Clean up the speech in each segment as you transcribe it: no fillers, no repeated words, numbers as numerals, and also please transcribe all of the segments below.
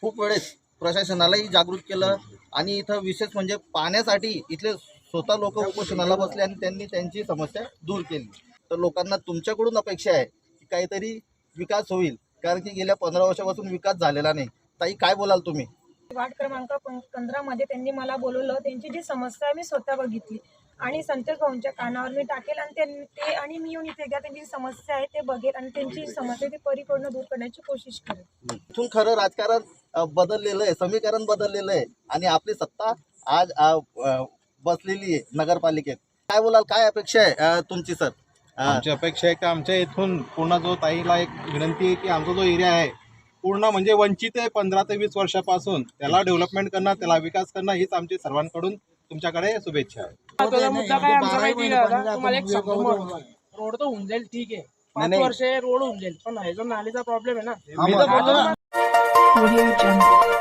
खूप वेळेस प्रशासनालाही जागृत केलं आणि इथं विशेष म्हणजे पाण्यासाठी इथले स्वतः लोक उपोषणाला बसले आणि त्यांनी त्यांची समस्या दूर केली। तर लोकांना तुमच्याकडून अपेक्षा आहे की काहीतरी विकास होईल, कारण की गेल्या 15 वर्षापासून विकास झालेला नाही। ताई, काय बोलाल तुम्ही? वार्ड क्रमांक 15 मध्ये त्यांनी मला बोलवलं। त्यांची जी समस्या आहे मी स्वतः बघितली आणि संतोष भाऊंच्या कानावर मी टाकेल आणि ते आणि मी येऊन इथे एकदा त्यांची समस्या आहे ते बघेल आणि त्यांची समस्या ती परिपूर्ण दूर करण्याची कोशिश करेल। इथून खरं राजकारण बदललेलं आहे, समीकरण बदललेलं आहे आणि आपली सत्ता आज बसलेली आहे नगरपालिकेत। काय बोलाल, काय अपेक्षा आहे तुमची सर? आमची अपेक्षा आहे की आमच्या इथून पूर्ण जो ताईला एक विनंती आहे की आमचा जो एरिया आहे पूर्ण म्हणजे वंचित आहे 15 ते 20 वर्षापासून, त्याला डेव्हलपमेंट करणं, त्याला विकास करणं हीच आमची सर्वांकडून तुमच्याकडे शुभेच्छा आहे। तो मुद्दा काय आमचा माहिती आहे का? तुम्हाला एक सांगतो, रोड तर होऊन जाईल, ठीक आहे, 5 वर्ष रोड होऊन जाईल, पण हा जो नालीचा प्रॉब्लेम आहे ना, मी तर बोलतो ना, Audio Jungle.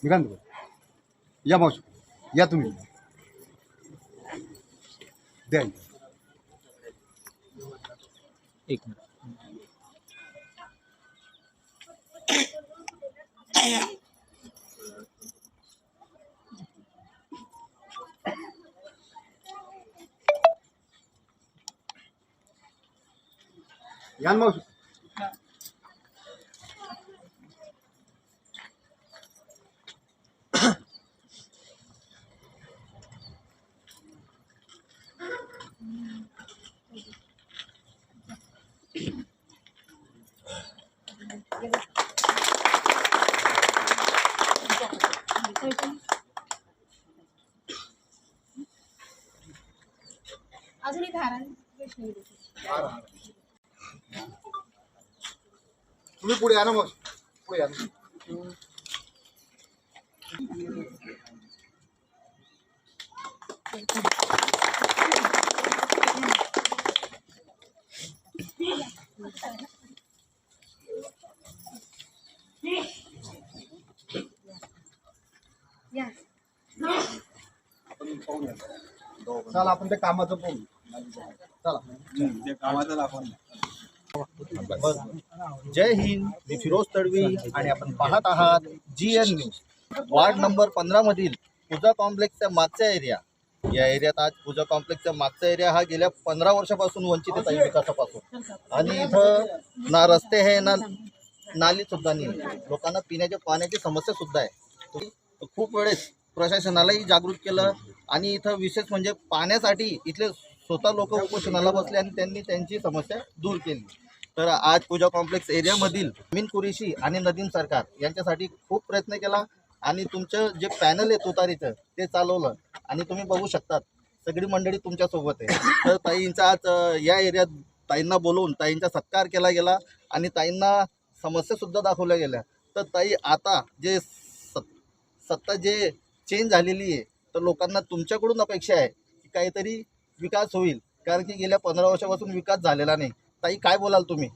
निघाल या मावशी, या तुम्ही द्या एक मिनिट। या मावशी, अजून एक हार तुम्ही पुढे या ना मावशी, पुढे या ना। चला आपण त्या कामाचं बोलू, चला जय हिंद, मी फिरोज तडवी आणि आपण पाहत आहात GN न्यूज। वार्ड नंबर 15 मधील पूजा कॉम्प्लेक्सच्या मागचा एरिया, या एरियात आज पूजा कॉम्प्लेक्सच्या मागचा एरिया हा गेल्या 15 वर्षापासून वंचित आहे विकासापासून, आणि इथं ना रस्ते आहे ना नाली सुद्धा नाही, लोकांना पिण्याच्या पाण्याची समस्या सुद्धा आहे। खूप वेळेस प्रशासनालाही जागृत केलं आणि इथं विशेष म्हणजे पाण्यासाठी इथले स्वतः लोक उपोषणाला बसले आणि त्यांनी त्यांची समस्या दूर केली। तर आज पूजा कॉम्प्लेक्स एरियामधील अमीन कुरेशी आणि नदीम सरकार यांच्यासाठी खूप प्रयत्न केला आणि तुमचं जे पॅनल आहे तुतारीचं ते चालवलं आणि तुम्ही बघू शकतात सगळी मंडळी तुमच्यासोबत आहे। तर ताईंचा आज या एरियात ताईंना बोलवून ताईंचा सत्कार केला गेला आणि ताईंना समस्यासुद्धा दाखवल्या गेल्या। तर ताई, आता जे सत्ता जे चेंज झालेली आहे, तर लोकांना तुमच्याकडून अपेक्षा आहे की काहीतरी विकास होईल, कारण की गेल्या 15 वर्षापासून विकास झालेला नाही। ताई, काय बोलाल तुम्ही?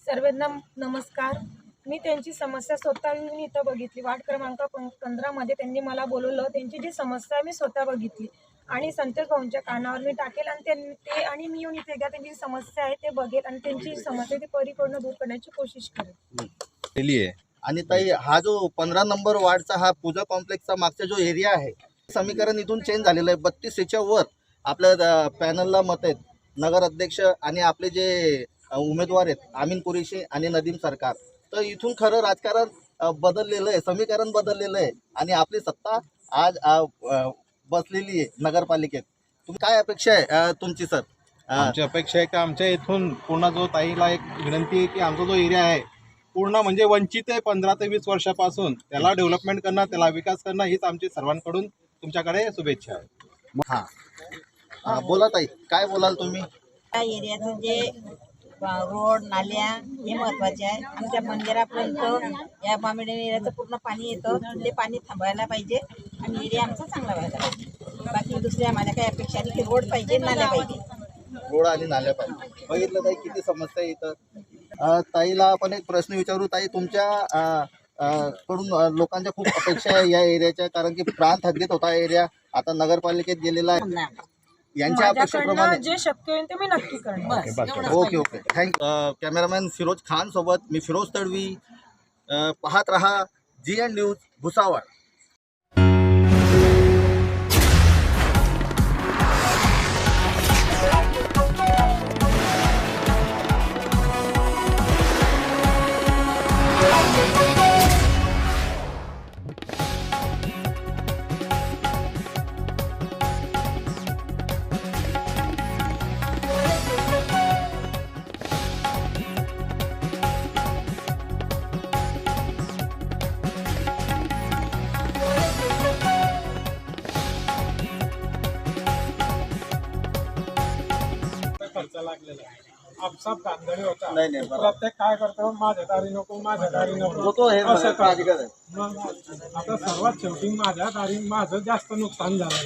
सर्वांना नमस्कार। मी त्यांची समस्या स्वतः येऊन इथं बघितली। वार्ड क्रमांक 15 मध्ये त्यांनी मला बोलवलं। त्यांची जी समस्या आहे मी स्वतः बघितली आणि संतोष भाऊंच्या कानावर मी टाकेल आणि ते आणि मी येऊन इथे एकदा त्यांची समस्या आहे ते बघेल आणि त्यांची समस्या ती परिपूर्ण दूर करण्याची कोशिश करेल। आणि ताई, हा जो 15 नंबर वार्डचा हा पूजा कॉम्प्लेक्सचा मागचा जो एरिया आहे, समीकरण इथून चेंज झालेलं आहे। 32 वर आपल्या पॅनलला मत आहेत, नगर अध्यक्ष आणि आपले जे उमेदवार आहेत अमीन कुरेशी आणि नदीम सरकार। तर इथून खरं राजकारण बदललेलं आहे, समीकरण बदललेलं आहे आणि आपली सत्ता आज बसलेली आहे नगरपालिकेत। तुम्ही काय अपेक्षा आहे तुमची सर? आमची अपेक्षा आहे की आमच्या इथून पूर्ण जो ताईला एक विनंती आहे की आमचा जो एरिया आहे पूर्ण म्हणजे वंचित आहे 15 ते 20 वर्षापासून, त्याला डेव्हलपमेंट करणं, त्याला विकास करणं हीच आमची सर्वांकडून तुमच्याकडे शुभेच्छा आहे. बोला ताई, काय बोलाल तुम्ही? या एरियाचं जे रोड नाल्या हे महत्वाचे आहे. आमच्या मंदिरापर्यंत या बामिडे एरियाचं पूर्ण पाणी येतं, ते पाणी थांबायला पाहिजे आणि एरिया आमचा चांगला व्हायला पाहिजे. बाकी दुसरी आम्हाला काही अपेक्षा नाही की रोड पाहिजे, नाल्या पाहिजे. रोड आणि नाल्या पाहिजे. बघितलं ताई किती समस्या येतात. ताईला आपण एक प्रश्न विचारू. ताई, तुमच्या कडून लोकांच्या खूप अपेक्षा आहे या एरियाच्या, कारण की प्रांत हद्दीत होता एरिया, आता नगरपालिकेत गेलेला आहे. यांच्या अपेक्षेप्रमाणे माझ्याकडनं जे शक्य होईल ते मी नक्की करणार. Okay okay, thank you. Cameraman Firoz Khan सोबत मी फिरोज तडवी. पाहत रहा GN न्यूज भुसावळ. खर्च लागलेला आहे. आपसात भानगडी होता. नाही नाही, बरोबर. प्रत्येक काय करतो, माझ्या दारी नको, माझ्या दारी नको. तो हे असं करतो. अधिकार आहे. मग आता सर्वात शेवटी माझ्या दारी माझं जास्त नुकसान झालं.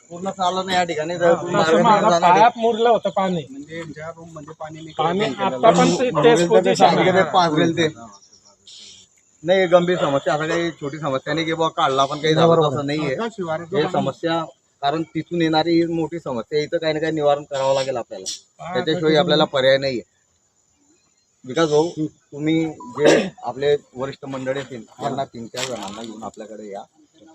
पूर्ण चाललं नाही या ठिकाणी. तसं माझं पायात मुरलं होतं पाणी. म्हणजे ज्या रूम मध्ये पाणी पाणी आता पण तेच पोझिशन आहे. नाही, गंभीर समस्या, असं काही छोटी समस्या नाही की बाबा काढला पण काही झालं असं नाहीये. हे समस्या, कारण तिथून येणारी ही मोठी समस्या, इथं काही ना काही निवारण करावं लागेल आपल्याला. त्याच्याशिवाय आपल्याला पर्याय नाहीये. विकास भाऊ, तुम्ही जे आपले वरिष्ठ मंडळी असतील त्यांना 3-4 जणांना घेऊन आपल्याकडे या,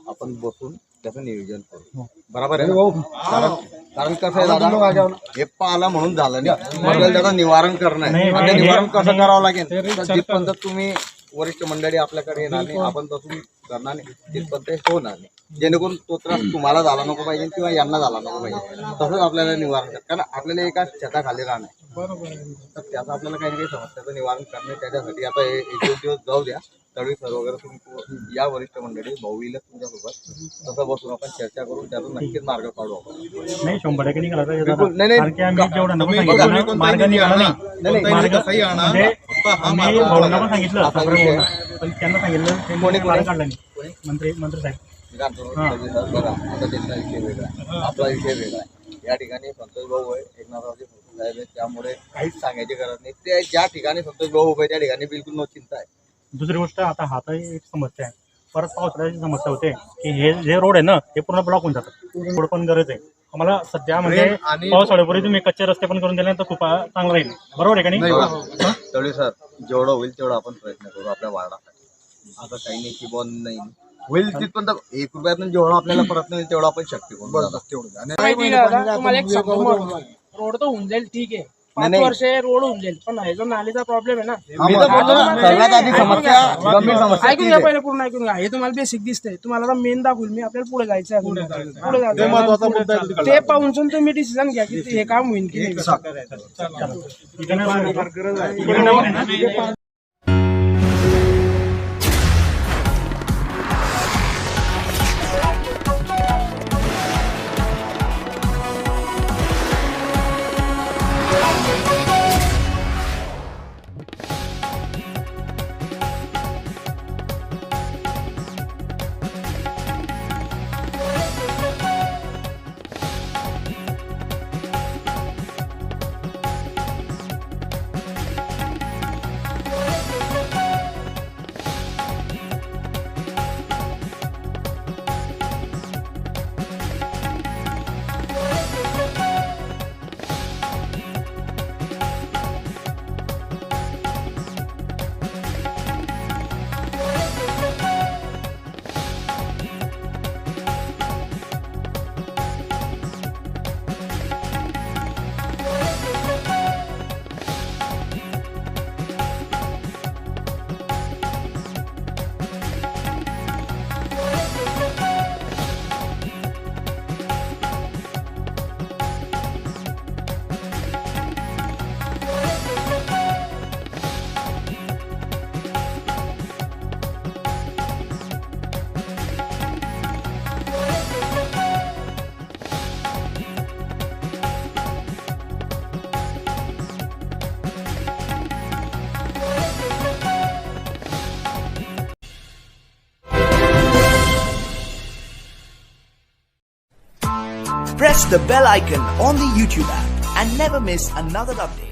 आपण बसून त्याचं नियोजन करू. बरोबर आहे ना? कारण कसं आहे दादा, हे पाला म्हणून झालं नाही, आपल्याला त्याचं निवारण करणं आहे. आणि ते निवारण कसं करावं लागेल तर जिथपर्यंत तुम्ही वरिष्ठ मंडळी आपल्याकडे येणार नाही, आपण बसून करणार नाही, तिथपर्यंत ते होणार नाही. जेणेकरून तो त्रास तुम्हाला झाला नको पाहिजे किंवा यांना झाला नको पाहिजे. तसंच आपल्याला निवारण करायचं, कारण आपल्याला एका छताखाली राहणं आहे. तर त्याचं आपल्याला काही ना काही समस्याचं निवारण करणे, त्याच्यासाठी आता एक दिवस जाऊ द्या. तळी सर वगैरे तुम्ही या वरिष्ठ मंडळी भाऊ येईल तुमच्यासोबत, तसं बसून आपण चर्चा करून त्यातून नक्कीच मार्ग काढू आपण. नाही 100% निघाला पाहिजे दादा. बिलकुल. नाही, कारण की आम्ही जेवढं तुम्ही सांगितलं बघा, ना, कोणताही मार्ग निधी निघाला आणा. नाही. कोणताही मार्ग निधी कसंही आणा. म्हणजे फक्त हा आम्ही मार्ग भावना पण सांगितलं आता सातारा विषय- भावना. पण त्यांना सांगितलं त्यांनी मार्ग काढला नाही. मंत्री साहेब बघा, आता त्यांचा विषय वेगळा आहे, आपला विषय वेगळा आहे. या ठिकाणी संतोष भाऊ आहे, एकनाथरावजी साहेब आहेत, त्यामुळे काहीच सांगायची गरज नाही. ते ज्या ठिकाणी संतोष भाऊ उभे त्या ठिकाणी बिलकुल नो चिंता आहे. दुसरी गोष्ट, आता हाताही एक समस्या आहे. परत पावसाळ्याची समस्या होते की हे जे रोड आहे ना ते पूर्ण ब्लॉक होऊन जातात. रोड पण गरज आहे आम्हाला सध्या, म्हणजे आणि- पावसाळ्यापूर्वी तुम्ही कच्चे रस्ते पण करून दिले तर खूप चांगलं राहील. बरोबर आहे का नाही? तळी सर, जेवढं होईल तेवढं आपण प्रयत्न करू आपल्या वार्डासाठी. असं काही नाही की बॉन नाही होईल तिथपर्यंत 1 रुपयातून जेवढं आपल्याला प्रयत्न होईल तेवढं आपण शक्य करू. माहिती आहे दादा, तुम्हाला एक सांगतो मग, रोड तर होऊन जाईल, ठीक आहे. 5 वर्ष रोड होऊन जाईल, पण आहे जो नालीचा प्रॉब्लेम आहे ना, सर्वात आधी समस्या, गंभीर समस्या ऐकून घ्या पहिले, पूर्ण ऐकून घ्या. हे तुम्हाला बेसिक दिसतंय, तुम्हाला आता मेन दाखवून मी, आपल्याला पुढे जायचं आहे. पुढे ते महत्वाचा मुद्दा आहे. जायचं, ते पाहून तुम्ही डिसिजन घ्या की हे काम होईल की नाही. इकडे press the bell icon on the YouTube app and never miss another update.